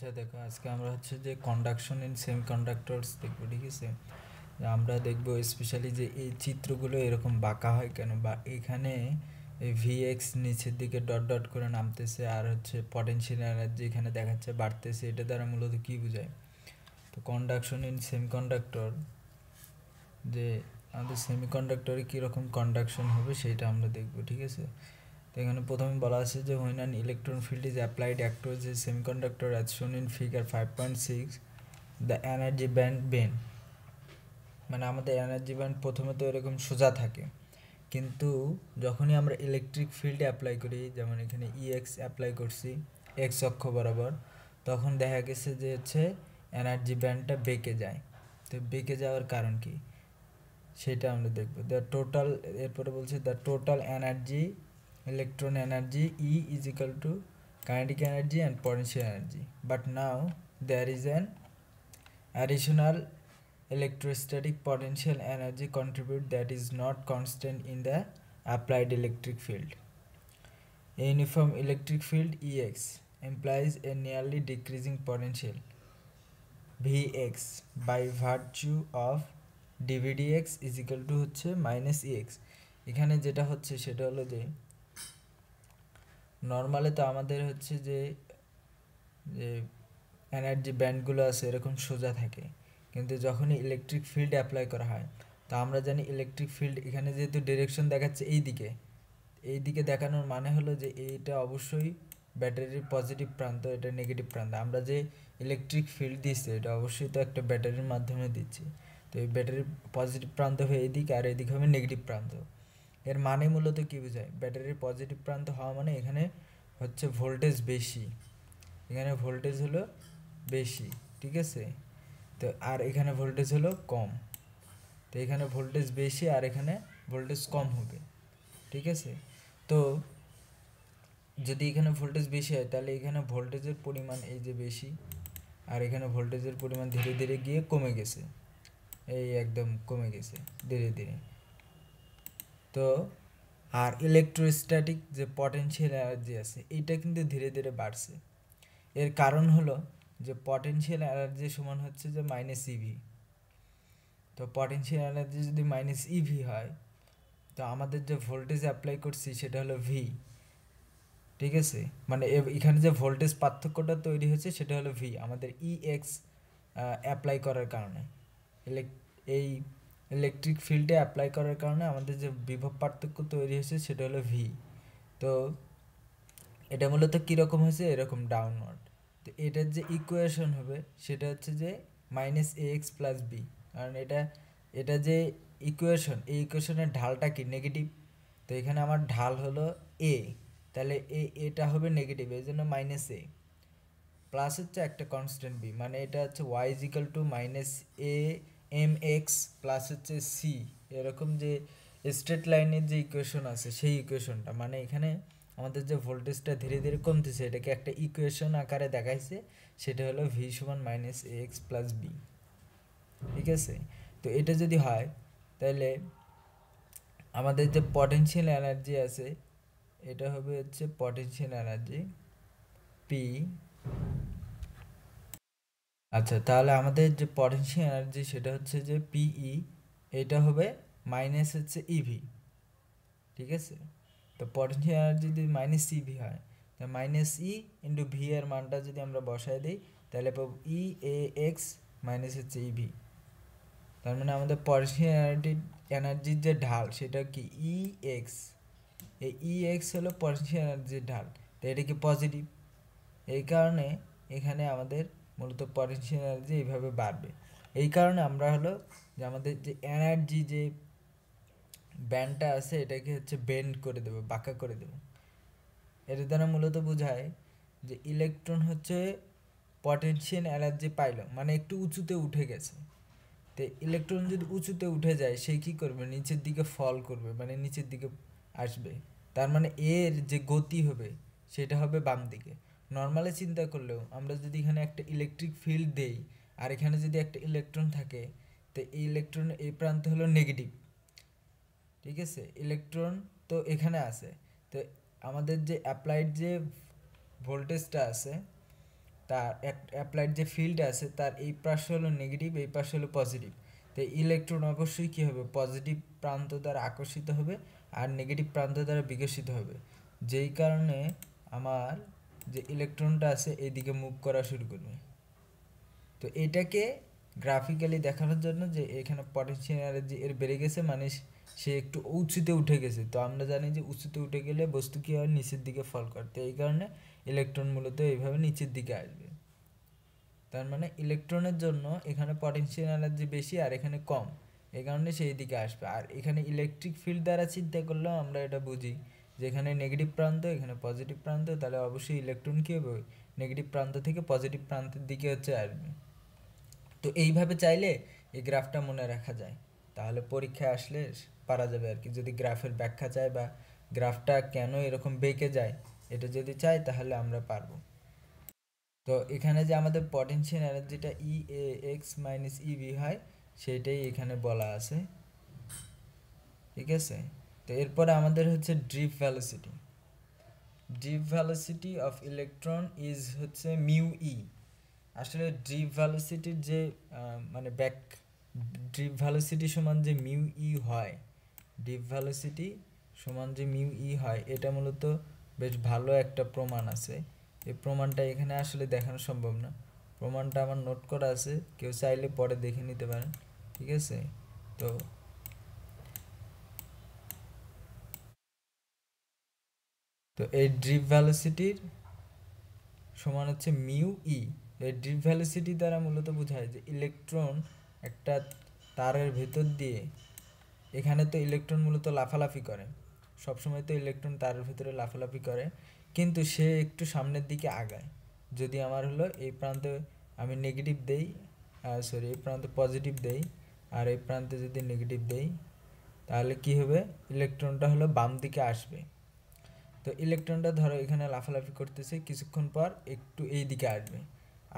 আচ্ছা দেখো, আজকে আমরা হচ্ছে যে কন্ডাকশন ইন সেমিকন্ডাক্টরস দেখবো, ঠিক আছে। আমরা দেখবো স্পেশালি যে এই চিত্রগুলো এরকম বাঁকা হয় কেন, বা এখানে এই ভিএক্স নিচের দিকে ডট ডট করে নামতেছে, আর হচ্ছে পটেনশিয়াল এনার্জি এখানে দেখাচ্ছে বাড়তেছে, এটা দ্বারা মূলত কী বোঝায়। তো কন্ডাকশন ইন সেমিকন্ডাক্টর, যে আমাদের সেমিকন্ডাক্টরে কীরকম কন্ডাকশন হবে সেইটা আমরা দেখবো, ঠিক আছে। তো এখানে প্রথমে বলা আছে যে when an electron field is applied across a semiconductor as shown in figure 5.6, the energy band bend, মানে আমাদের এনার্জি ব্যান্ড প্রথমে তো এরকম সোজা থাকে, কিন্তু যখনই আমরা ইলেকট্রিক ফিল্ড অ্যাপ্লাই করি, যেমন এখানে ইএক্স অ্যাপ্লাই করছি এক্স অক্ষ বরাবর, তখন দেখা গেছে যে হচ্ছে এনার্জি ব্যান্ডটা বেঁকে যায়। তো বেঁকে যাওয়ার কারণ কি সেটা আমরা দেখবো। দ্য টোটাল, এরপরে বলছে the total energy, electron energy E is equal to kinetic energy and potential energy, but now there is an additional electrostatic potential energy contribute that is not constant in the applied electric field. A uniform electric field Ex implies a nearly decreasing potential Vx by virtue of dvdx is equal to হচ্ছে minus ex। এখানে যেটা হচ্ছে সেটা হলো যে নর্মালে তো আমাদের হচ্ছে যে যে এনার্জি ব্যান্ডগুলো আছে এরকম সোজা থাকে, কিন্তু যখনই ইলেকট্রিক ফিল্ড অ্যাপ্লাই করা হয়, তো আমরা জানি ইলেকট্রিক ফিল্ড এখানে যেহেতু ডিরেকশন দেখাচ্ছে এই দিকে দেখানোর মানে হলো যে এইটা অবশ্যই ব্যাটারির পজিটিভ প্রান্ত, এটা নেগেটিভ প্রান্ত। আমরা যে ইলেকট্রিক ফিল্ড দিচ্ছি এটা অবশ্যই তো একটা ব্যাটারির মাধ্যমে দিচ্ছি, তো এই ব্যাটারির পজিটিভ প্রান্ত হয়ে এদিকে, আর এদিকে হবে নেগেটিভ প্রান্ত। এর মানে মূলত কী বোঝায়, ব্যাটারির পজিটিভ প্রান্ত হওয়া মানে এখানে হচ্ছে ভোল্টেজ বেশি, এখানে ভোল্টেজ হলো বেশি, ঠিক আছে। তো আর এখানে ভোল্টেজ হলো কম, তো এখানে ভোল্টেজ বেশি আর এখানে ভোল্টেজ কম হবে, ঠিক আছে। তো যদি এখানে ভোল্টেজ বেশি হয় তাহলে এখানে ভোল্টেজের পরিমাণ এই যে বেশি, আর এখানে ভোল্টেজের পরিমাণ ধীরে ধীরে গিয়ে কমে গেছে, এই একদম কমে গেছে ধীরে ধীরে। তো আর ইলেকট্রোস্ট্যাটিক যে পটেনশিয়াল এনার্জি আছে এইটা কিন্তু ধীরে ধীরে বাড়ছে। এর কারণ হলো যে পটেনশিয়াল এনার্জি সমান হচ্ছে যে মাইনাস ইভি। তো পটেনশিয়াল এনার্জি যদি মাইনাস ইভি হয়, তো আমাদের যে ভোল্টেজ অ্যাপ্লাই করছি সেটা হলো ভি, ঠিক আছে। মানে এখানে যে ভোল্টেজ পার্থক্যটা তৈরি হয়েছে সেটা হলো ভি, আমাদের ইএক্স অ্যাপ্লাই করার কারণে, এই ইলেকট্রিক ফিল্ডে অ্যাপ্লাই করার কারণে আমাদের যে বিভব পার্থক্য তৈরি হয়েছে সেটা হলো ভি। তো এটা মূলত কীরকম হয়েছে, এরকম ডাউনওয়ার্ড। তো এটার যে ইকুয়েশন হবে সেটা হচ্ছে যে মাইনাস এ এক্স প্লাস বি, কারণ এটা যে ইকুয়েশন, এই ইকুয়েশনের ঢালটা কি নেগেটিভ। তো এখানে আমার ঢাল হলো এ, তাহলে এটা হবে নেগেটিভ, এই জন্য মাইনাস এ প্লাস হচ্ছে একটা কনস্ট্যান্ট বি, মানে এটা হচ্ছে Y is equal to minus A M X plus হচ্ছে সি, এরকম যে স্ট্রেট লাইনের যে ইকুয়েশন আছে সেই ইকুয়েশনটা, মানে এখানে আমাদের যে ভোল্টেজটা ধীরে ধীরে কমতেছে এটাকে একটা ইকুয়েশন আকারে দেখাইছে, সেটা হলো ভি সমান মাইনাস এ এক্স প্লাস বি, ঠিক আছে। তো এটা যদি হয় তাহলে আমাদের যে পটেনশিয়াল এনার্জি আছে এটা হবে হচ্ছে পটেনশিয়াল এনার্জি পি। আচ্ছা, তাহলে আমাদের যে পটেনশিয়াল এনার্জি সেটা হচ্ছে যে পিই, এটা হবে মাইনাস হচ্ছে ইভি, ঠিক আছে। তো পটেনশিয়াল এনার্জি যদি মাইনাস ইভি হয়, তা মাইনাস ই ইন্টু ভি এর মানটা যদি আমরা বসাই দিই তাহলে পাবো ই এ এক্স মাইনাস হচ্ছে ইভি। তার মানে আমাদের পটেনশিয়াল এনার্জির যে ঢাল সেটা কি ই এক্স, এই ই এক্স হলো পটেনশিয়াল এনার্জির ঢাল, তো এটা কি পজিটিভ, এই কারণে এখানে আমাদের মূলত পটেনশিয়াল এনার্জি এইভাবে বাড়বে। এই কারণে আমরা হলো যে আমাদের যে এনার্জি যে ব্যান্ডটা আছে এটাকে হচ্ছে বেন্ড করে দেবো, বাঁকা করে দেবো। এর দ্বারা মূলত বোঝায় যে ইলেকট্রন হচ্ছে পটেনশিয়াল এনার্জি পাইল মানে একটু উঁচুতে উঠে গেছে। তো ইলেকট্রন যদি উঁচুতে উঠে যায় সে কী করবে, নিচের দিকে ফল করবে, মানে নিচের দিকে আসবে। তার মানে এর যে গতি হবে সেটা হবে বাম দিকে। নর্মালি চিন্তা করলেও আমরা যদি এখানে একটা ইলেকট্রিক ফিল্ড দেই আর এখানে যদি একটা ইলেকট্রন থাকে, তো এই ইলেকট্রন এই প্রান্ত হলো নেগেটিভ, ঠিক আছে। ইলেকট্রন তো এখানে আছে, তো আমাদের যে অ্যাপ্লাইড যে ভোল্টেজটা আছে তার অ্যাপ্লাইড যে ফিল্ড আছে তার এই পাশে হলো নেগেটিভ, এই পাশে হলো পজিটিভ। তো ইলেকট্রন অবশ্যই কী হবে, পজিটিভ প্রান্ত দ্বারা আকর্ষিত হবে আর নেগেটিভ প্রান্ত দ্বারা বিকশিত হবে, যেই কারণে আমার যে ইলেকট্রনটা আছে এইদিকে মুভ করা শুরু করবে। তো এটাকে গ্রাফিক্যালি দেখানোর জন্য যে এখানে পটেনশিয়াল এনার্জি এর বেড়ে গেছে, মানে সে একটু উঁচুতে উঠে গেছে। তো আমরা জানি যে উঁচুতে উঠে গেলে বস্তু কী হয়, নিচের দিকে ফল করতে, এই কারণে ইলেকট্রন মূলত এইভাবে নিচের দিকে আসবে। তার মানে ইলেকট্রনের জন্য এখানে পটেনশিয়াল এনার্জি বেশি আর এখানে কম, এই কারণে সেই দিকে আসবে। আর এখানে ইলেকট্রিক ফিল্ড দ্বারা চিন্তা করলেও আমরা এটা বুঝি যে এখানে নেগেটিভ প্রান্ত, এখানে পজিটিভ প্রান্ত, তাহলে অবশ্যই ইলেকট্রন কী হবে, নেগেটিভ প্রান্ত থেকে পজিটিভ প্রান্তের দিকে হচ্ছে আসবে। তো এইভাবে চাইলে এই গ্রাফটা মনে রাখা যায়, তাহলে পরীক্ষায় আসলে পারা যাবে আর কি। যদি গ্রাফের ব্যাখ্যা চায় বা গ্রাফটা কেন এরকম বেঁকে যায় এটা যদি চাই তাহলে আমরা পারবো। তো এখানে যে আমাদের পটেনশিয়াল এনার্জিটা ই এ এক্স মাইনাস ইভি হয় সেটাই এখানে বলা আছে, ঠিক আছে। তো এরপরে আমাদের হচ্ছে drip velocity. Drip velocity of electron is হচ্ছে মিউ ই। আসলে ড্রিপ ভ্যালোসিটির যে মানে ড্রিপ ভ্যালোসিটি সমান যে মিউ ই হয়, ড্রিপ ভ্যালোসিটি সমান যে মিউ ই হয়, এটা মূলত বেশ ভালো একটা প্রমাণ আছে। এই প্রমাণটা এখানে আসলে দেখানো সম্ভব না, প্রমাণটা আমার নোট করা আছে, কেউ চাইলে পরে দেখে নিতে পারেন, ঠিক আছে। তো তো এই ড্রিপ ভ্যালোসিটির সমান হচ্ছে মিউ ই। এই ড্রিপ ভ্যালোসিটি দ্বারা মূলত বোঝায় যে ইলেকট্রন একটা তারের ভেতর দিয়ে, এখানে তো ইলেকট্রন মূলত লাফালাফি করে, সবসময় তো ইলেকট্রন তারের ভেতরে লাফালাফি করে, কিন্তু সে একটু সামনের দিকে আগায়। যদি আমার হলো এই প্রান্তে আমি নেগেটিভ দেই, এই প্রান্তে পজিটিভ দেই আর এই প্রান্তে যদি নেগেটিভ দেই, তাহলে কি হবে, ইলেকট্রনটা হলো বাম দিকে আসবে। তো ইলেকট্রনটা ধরো এখানে লাফালাফি করতেছে, কিছুক্ষণ পর একটু এই দিকে আসবে,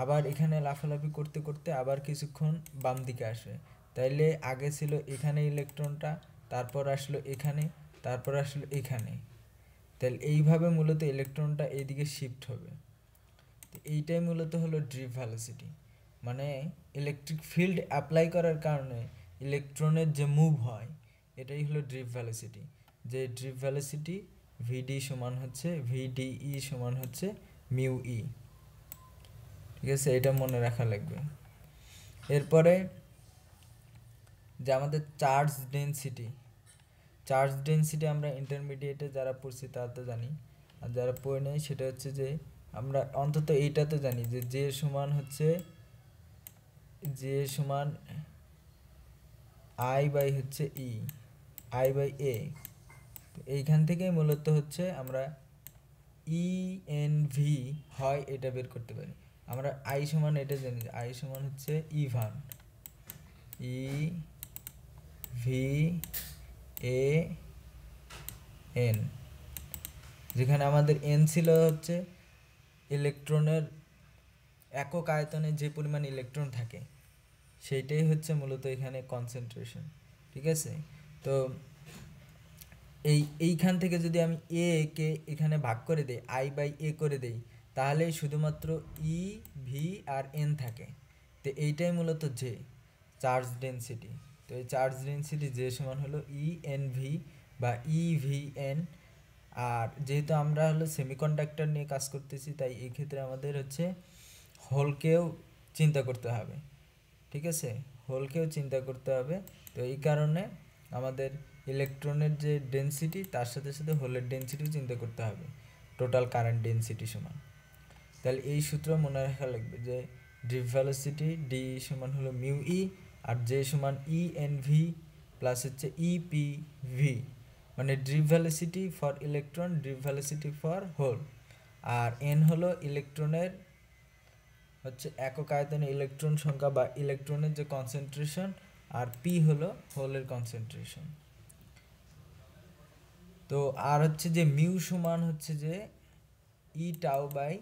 আবার এখানে লাফালাফি করতে করতে আবার কিছুক্ষণ বাম দিকে আসবে। তাইলে আগে ছিল এখানে ইলেকট্রনটা, তারপর আসলো এখানে, তারপর আসলো এখানে, তাহলে এইভাবে মূলত ইলেকট্রনটা এইদিকে শিফট হবে। তো এইটাই মূলত হলো ড্রিপ ভ্যালোসিটি, মানে ইলেকট্রিক ফিল্ড অ্যাপ্লাই করার কারণে ইলেকট্রনের যে মুভ হয় এটাই হলো ড্রিপ ভ্যালোসিটি। যে ড্রিপ ভ্যালোসিটি ভিডি সমান হচ্ছে ভিডিই সমান হচ্ছে মিউ ই, ঠিক আছে, এটা মনে রাখা লাগবে। এরপরে যে আমাদের চার্জ ডেনসিটি, চার্জ ডেনসিটি আমরা ইন্টারমিডিয়েটে যারা পড়ছি তারা তো জানি, আর যারা পড়ে নেই সেটা হচ্ছে যে আমরা অন্তত এইটা তো জানি যে যে সমান হচ্ছে যে সমান আই বাই হচ্ছে ই, আই বাই এ। তো এইখান থেকে মূলত হচ্ছে আমরা ই এন ভি হয় এটা বের করতে পারি। আমরা আই সমান এটা জানি, আই সমান হচ্ছে ই ভান, ই ভি এ এন, যেখানে আমাদের এন ছিল হচ্ছে ইলেকট্রনের একক আয়তনে যে পরিমাণ ইলেকট্রন থাকে সেইটাই হচ্ছে মূলত এখানে কনসেন্ট্রেশন, ঠিক আছে। তো এইখান থেকে যদি আমি এ কে এখানে ভাগ করে দিই, আই বাই এ করে দিই, তাহলে শুধুমাত্র ই ভি আর এন থাকে। তো এইটাই মূলত যে চার্জ ডেনসিটি। তো এই চার্জ ডেনসিটি যে সমান হলো ই এন ভি বা ই ভি এন। আর যেহেতু আমরা হলো সেমিকন্ডাক্টর নিয়ে কাজ করতেছি, তাই এই ক্ষেত্রে আমাদের হচ্ছে হোলকেও চিন্তা করতে হবে, ঠিক আছে, হোলকেও চিন্তা করতে হবে। তো এই কারণে আমাদের ইলেকট্রনের যে ডেনসিটি তার সাথে সাথে হোলের ডেনসিটিও চিন্তা করতে হবে, টোটাল কারেন্ট ডেনসিটি সমান। তাহলে এই সূত্র মনে রাখা লাগবে যে ড্রিপ ভ্যালোসিটি ডি সমান হলো মিউ ই, আর জে সমান ই এন ভি প্লাস হচ্ছে ই পি ভি, মানে drift velocity for electron, drift velocity for hole. আর এন হলো ইলেকট্রনের হচ্ছে একক আয়তনে ইলেকট্রন সংখ্যা বা ইলেকট্রনের যে কনসেন্ট্রেশন, আর পি হলো হোলের কনসেন্ট্রেশন। তো আর হচ্ছে যে মিউ সমান হচ্ছে যে ই টাউ বাই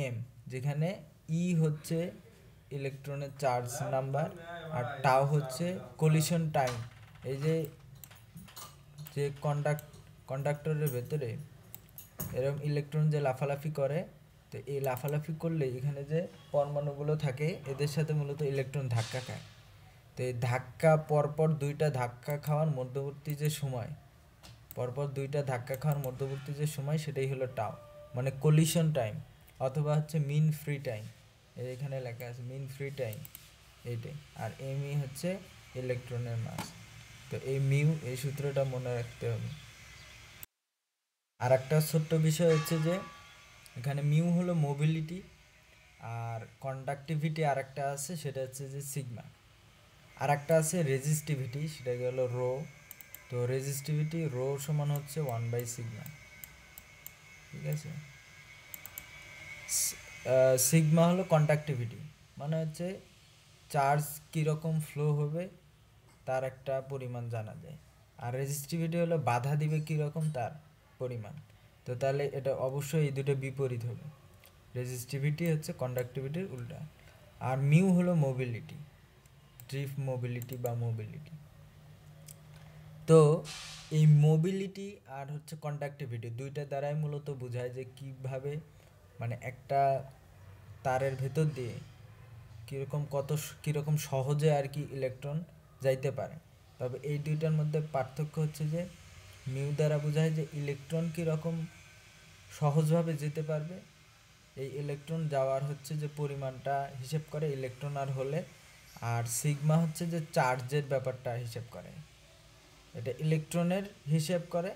এম, যেখানে ই হচ্ছে ইলেকট্রনের চার্জ নাম্বার আর টাউ হচ্ছে কলিশন টাইম। এই যে কন্ডাক্টরের ভেতরে এরকম ইলেকট্রন যে লাফালাফি করে, তো তো এই লাফালাফি করলে এখানে যে পরমাণুগুলো থাকে এদের সাথে মূলত ইলেকট্রন ধাক্কা খায়। তো এই ধাক্কা পরপর দুইটা ধাক্কা খাওয়ার মধ্যবর্তী যে সময়, পরপর দুইটা ধাক্কা খাওয়ার মধ্যবর্তী যে সময় সেটাই হলো টাও, মানে কলিশন টাইম অথবা হচ্ছে মিন ফ্রি টাইম। এখানে লেখা আছে মিন ফ্রি টাইম এইটাই। আর এমই হচ্ছে ইলেকট্রনের মাস। তো এই মিউ, এই সূত্রটা মনে রাখতে হবে। আর একটা ছোট্ট বিষয় হচ্ছে যে এখানে মিউ হলো মোবিলিটি, আর কন্ডাক্টিভিটি আর একটা আছে সেটা হচ্ছে যে সিগমা। আর একটা আছে রেজিস্টিভিটি, সেটা গেল রো। তো রেজিস্টিভিটি রো সমান হচ্ছে 1/সিগমা, ঠিক আছে। সিগমা হলো কন্ডাক্টিভিটি, মানে হচ্ছে চার্জ কীরকম ফ্লো হবে তার একটা পরিমাণ জানা যায়। আর রেজিস্টিভিটি হলো বাধা দিবে কীরকম তার পরিমাণ। তো তাহলে এটা অবশ্যই এই দুটো বিপরীত হবে, রেজিস্টিভিটি হচ্ছে কন্ডাক্টিভিটির উল্টা। আর মিউ হলো মোবিলিটি, ড্রিফট মোবিলিটি বা মোবিলিটি। তো এই মোবিলিটি আর হচ্ছে কন্ডাক্টিভিটি দুইটা দ্বারাই মূলত বোঝায় যে কীভাবে মানে একটা তারের ভেতর দিয়ে কীরকম সহজে আর কি ইলেকট্রন যাইতে পারে। তবে এই দুইটার মধ্যে পার্থক্য হচ্ছে যে মিউ দ্বারা বোঝায় যে ইলেকট্রন কীরকম সহজভাবে যেতে পারবে, এই ইলেকট্রন যাওয়ার হচ্ছে যে পরিমাণটা হিসেব করে ইলেকট্রন আর হলে। আর সিগমা হচ্ছে যে চার্জের ব্যাপারটা হিসেব করে, এটা ইলেকট্রনের হিসেব করে।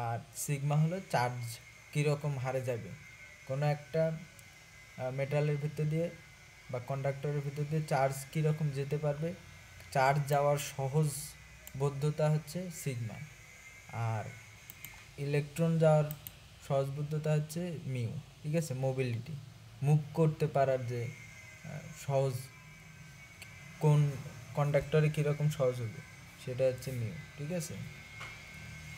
আর সিগমা হলো চার্জ কীরকম হারে যাবে, কোনো একটা মেটালের ভিতর দিয়ে বা কন্ডাক্টরের ভিতর দিয়ে চার্জ কীরকম যেতে পারবে, চার্জ যাওয়ার সহজবোধ্যতা হচ্ছে সিগমা। আর ইলেকট্রন যাওয়ার সহজবোধ্যতা হচ্ছে মিউ, ঠিক আছে। মোবিলিটি, মুভ করতে পারার যে সহজ, কোন কন্ডাক্টরে কীরকম সহজ হবে সেটা হচ্ছে মিউ, ঠিক আছে।